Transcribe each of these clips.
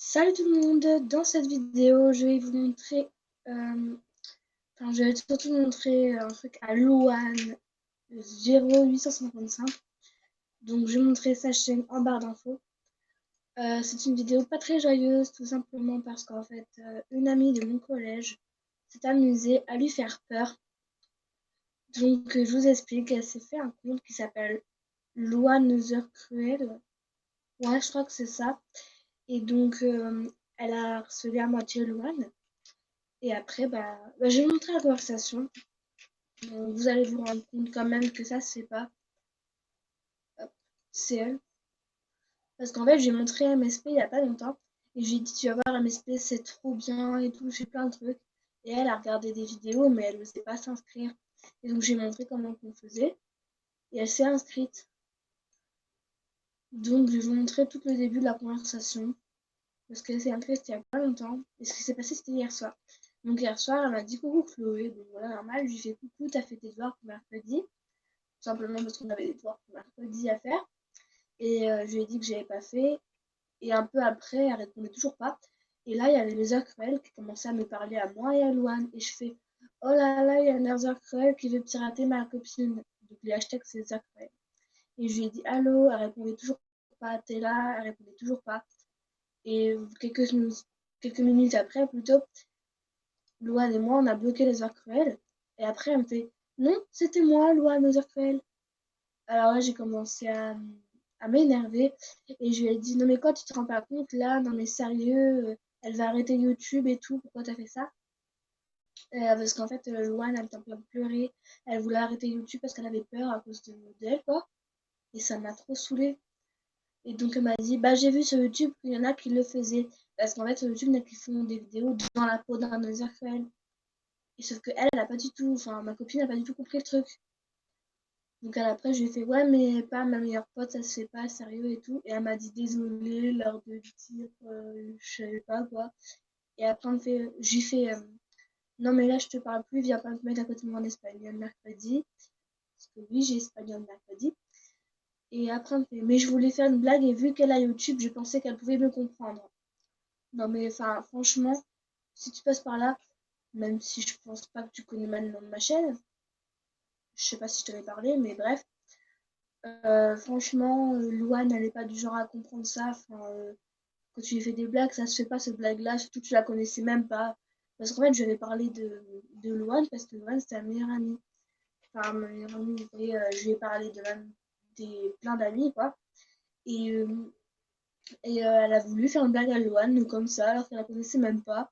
Salut tout le monde, dans cette vidéo je vais vous montrer, je vais surtout montrer un truc à Louane 0855. Donc je vais montrer sa chaîne en barre d'infos. C'est une vidéo pas très joyeuse, tout simplement parce qu'en fait une amie de mon collège s'est amusée à lui faire peur. Donc je vous explique, elle s'est fait un compte qui s'appelle Louane Other Cruel. Ouais, je crois que c'est ça. Et donc elle a harcelé à moitié Louane. Et après, je vais montrer la conversation. Vous allez vous rendre compte quand même que ça, c'est pas. Hop, c'est elle. Parce qu'en fait, j'ai montré MSP il y a pas longtemps. Et j'ai dit, tu vas voir MSP, c'est trop bien et tout, j'ai plein de trucs. Et elle a regardé des vidéos, mais elle ne sait pas s'inscrire. Et donc, j'ai montré comment on faisait. Et elle s'est inscrite. Donc, je vais vous montrer tout le début de la conversation. Parce qu'elle s'est inscrite il y a pas longtemps. Et ce qui s'est passé, c'était hier soir. Donc, hier soir, elle m'a dit coucou Chloé. Donc, voilà, normal. Je lui ai fait coucou, t'as fait tes devoirs pour mercredi. Simplement parce qu'on avait des devoirs pour mercredi à faire. Et je lui ai dit que j'avais pas fait. Et un peu après, elle répondait toujours pas. Et là, il y avait les heures cruelles qui commençaient à me parler à moi et à Louane. Et je fais oh là là, il y a un heures cruel qui veut pirater ma copine. Donc les hashtags, c'est les heures cruelles. Et je lui ai dit allô, elle répondait toujours pas. T'es là, elle répondait toujours pas. Et quelques minutes après, plutôt, Louane et moi, on a bloqué les heures cruelles. Et après, elle me fait non, c'était moi, Louane, aux heures cruelles. Alors là, j'ai commencé à m'énerver et je lui ai dit non mais quoi, tu te rends pas compte là, non mais sérieux, elle va arrêter YouTube et tout, pourquoi t'as fait ça? Parce qu'en fait, Loane, elle était en train de pleurer, elle voulait arrêter YouTube parce qu'elle avait peur à cause d'elle quoi, et ça m'a trop saoulée. Et donc elle m'a dit bah j'ai vu sur YouTube qu'il y en a qui le faisaient, parce qu'en fait sur YouTube il y en a qui font des vidéos dans la peau d'un homosexuel. Et sauf que elle a pas du tout, enfin ma copine a pas du tout compris le truc. Donc après, je lui ai fait ouais, mais pas ma meilleure pote, ça se fait pas sérieux et tout. Et elle m'a dit désolée lors de dire, je savais pas quoi. Et après, j'ai fait non, mais là, je te parle plus, viens pas me mettre à côté de moi en espagnol mercredi. Parce que oui, j'ai espagnol mercredi. Et après, elle me fait mais je voulais faire une blague et vu qu'elle a YouTube, je pensais qu'elle pouvait me comprendre. Non, mais enfin, franchement, si tu passes par là, même si je pense pas que tu connais mal le nom de ma chaîne, je sais pas si je t'avais parlé, mais bref. Franchement, Louane, elle est pas du genre à comprendre ça. Enfin, quand tu lui fais des blagues, ça se fait pas cette blague-là, surtout que tu la connaissais même pas. Parce qu'en fait, je lui avais parlé de Louane parce que Louane, c'était ma meilleure amie. Enfin, ma meilleure amie, vous voyez, je lui ai parlé de même plein d'amis, quoi. Et, elle a voulu faire une blague à Louane, comme ça, alors qu'elle la connaissait même pas.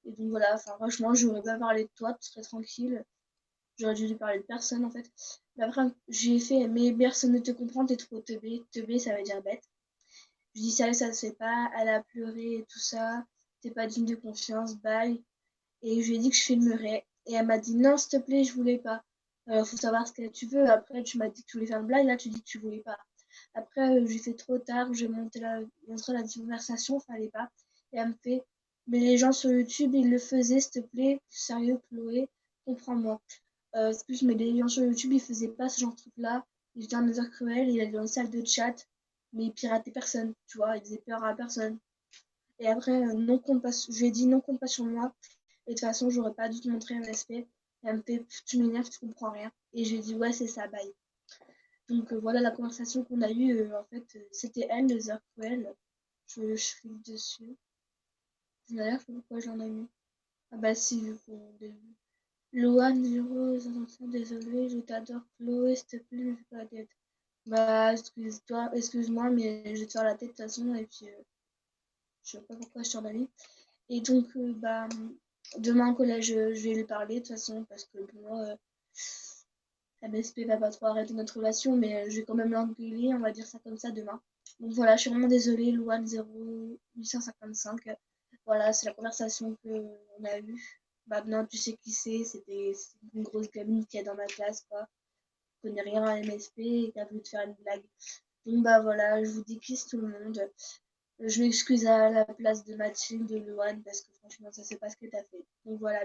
Et donc voilà, enfin, franchement, j'aurais pas parlé de toi, tu serais tranquille. J'aurais dû lui parler de personne, en fait. Mais après, j'ai fait, mais personne ne te comprend, t'es trop teubé. Teubé, ça veut dire bête. Je dis ça se fait pas, elle a pleuré et tout ça, t'es pas digne de confiance, bye. Et je lui ai dit que je filmerais. Et elle m'a dit non, s'il te plaît, je voulais pas. Faut savoir ce que tu veux. Après, tu m'as dit que tu voulais faire une blague, là, tu dis que tu voulais pas. Après, j'ai fait trop tard, j'ai montré la conversation, fallait pas. Et elle me fait, mais les gens sur YouTube, ils le faisaient, s'il te plaît. Sérieux, Chloé, comprends-moi. Excuse, mais les gens sur YouTube, ils faisaient pas ce genre de truc-là. Ils étaient en heure cruel, il avait dans une salle de chat, mais ils pirataient personne, tu vois, ils faisaient peur à personne. Et après, non compte pas, je lui ai dit non compte pas sur moi. Et de toute façon, j'aurais pas dû te montrer un respect. Elle me fait, tu m'énerves, tu comprends rien. Et je lui ai dit, ouais, c'est ça, bye. Donc voilà la conversation qu'on a eue. En fait, c'était elle, les heures cruelles. Je clique dessus. D'ailleurs, je sais pas pourquoi j'en ai mis. Ah bah si, vu qu'on début. Loane, Rose, attention, désolé, je t'adore, Chloé, s'il te plaît, ne fais pas la tête. Bah, excuse-toi, excuse-moi, mais je vais te faire la tête de toute façon, et puis je sais pas pourquoi je t'en ai mis. Et donc, demain au collège, je vais lui parler de toute façon, parce que pour moi, MSP va pas trop arrêter notre relation, mais je vais quand même l'engueuler, on va dire ça comme ça demain. Donc voilà, je suis vraiment désolée, Louane 0855. Voilà, c'est la conversation qu'on a eue. Maintenant, tu sais qui c'est une grosse gamine qui est dans ma classe, quoi. Qui connaît rien à MSP et qui a voulu te faire une blague. Donc bah voilà, je vous dis kiss tout le monde. Je m'excuse à la place de Mathilde, de Louane, parce que franchement, ça c'est pas ce que t'as fait. Donc voilà.